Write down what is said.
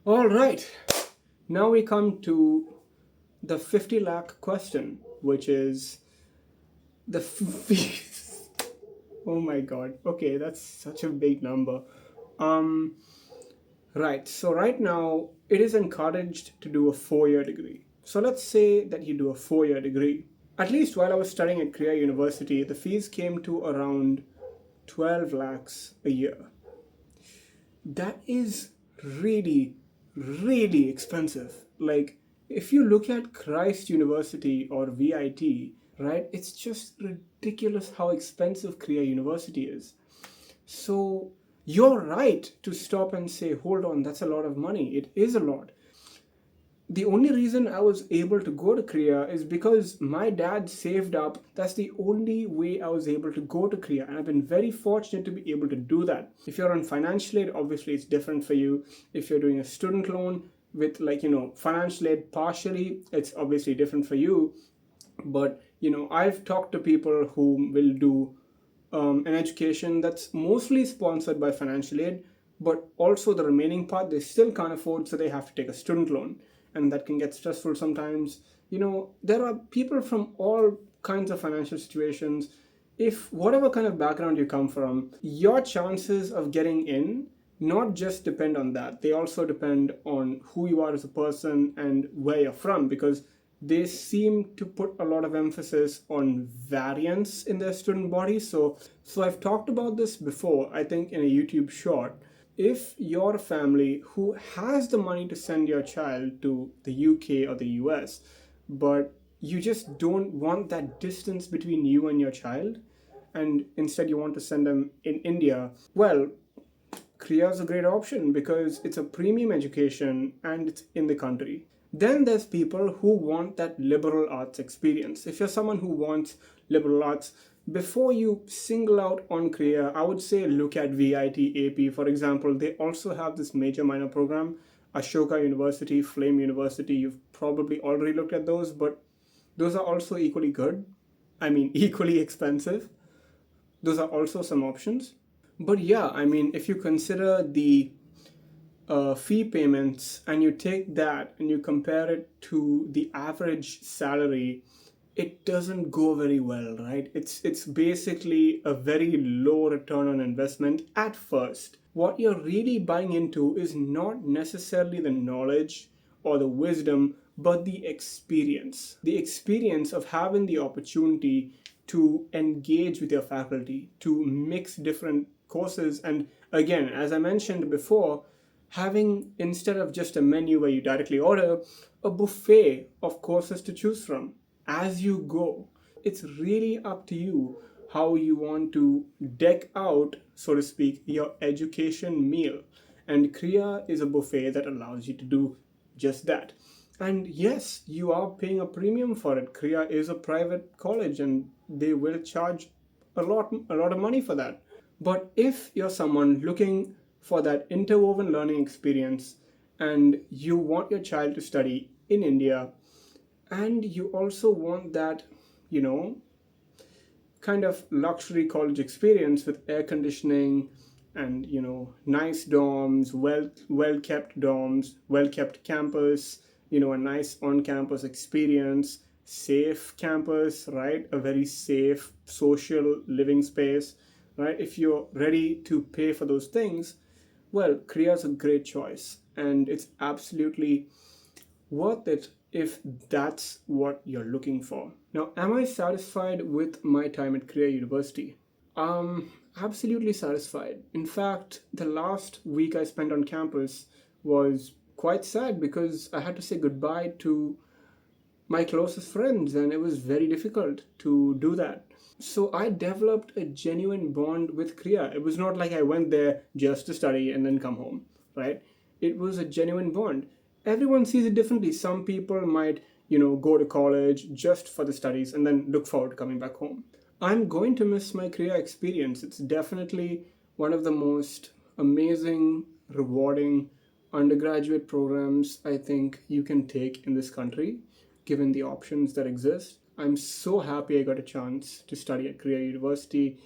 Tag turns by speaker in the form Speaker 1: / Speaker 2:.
Speaker 1: All right. Now we come to the 50 lakh question, which is the fees. Oh my god. Okay, that's such a big number. Um, right. So, right now, it is encouraged to do a 4 year degree. So, let's say that you do a 4 year degree. At least while I was studying at Krea University, the fees came to around 12 lakhs a year. That is really, really expensive. Like, if you look at Christ University or VIT, right, it's just ridiculous how expensive Korea University is. So, you're right to stop and say, hold on, that's a lot of money. It is a lot. The only reason I was able to go to Korea is because my dad saved up. That's the only way I was able to go to Korea, and I've been very fortunate to be able to do that. If you're on financial aid, obviously it's different for you. If you're doing a student loan with, like, financial aid partially, it's obviously different for you. But I've talked to people who will do an education that's mostly sponsored by financial aid, but also the remaining part they still can't afford, so they have to take a student loan, and that can get stressful sometimes. There are people from all kinds of financial situations. If whatever kind of background you come from, your chances of getting in not just depend on that, they also depend on who you are as a person and where you're from, because they seem to put a lot of emphasis on variance in their student body. So I've talked about this before, I think in a YouTube short. If your family who has the money to send your child to the UK or the US, but you just don't want that distance between you and your child, and instead you want to send them in India, well, Krea is a great option because it's a premium education and it's in the country. Then there's people who want that liberal arts experience. If you're someone who wants liberal arts, before you single out on Krea, I would say look at VIT AP. For example, they also have this major minor program, Ashoka University, Flame University. You've probably already looked at those, but those are also equally good. I mean, equally expensive. Those are also some options. But yeah, I mean, if you consider the fee payments and you take that and you compare it to the average salary, it doesn't go very well, right? It's basically a very low return on investment at first. What you're really buying into is not necessarily the knowledge or the wisdom, but the experience of having the opportunity to engage with your faculty, to mix different courses. And again, as I mentioned before, having, instead of just a menu where you directly order, a buffet of courses to choose from as you go. It's really up to you how you want to deck out, so to speak, your education meal. And Kriya is a buffet that allows you to do just that. And yes, you are paying a premium for it. Kriya is a private college and they will charge a lot of money for that. But if you're someone looking for that interwoven learning experience and you want your child to study in India, and you also want that, you know, kind of luxury college experience with air conditioning and nice dorms, well kept dorms, well kept campus, a nice on campus experience, safe campus, right, a very safe social living space, right? If you're ready to pay for those things, well, Korea is a great choice, and it's absolutely worth it if that's what you're looking for. Now, am I satisfied with my time at Krea University? Absolutely satisfied. In fact, the last week I spent on campus was quite sad because I had to say goodbye to my closest friends, and it was very difficult to do that. So I developed a genuine bond with Kriya. It was not like I went there just to study and then come home, right? It was a genuine bond. Everyone sees it differently. Some people might, go to college just for the studies and then look forward to coming back home. I'm going to miss my Kriya experience. It's definitely one of the most amazing, rewarding undergraduate programs I think you can take in this country, given the options that exist. I'm so happy I got a chance to study at Krea University.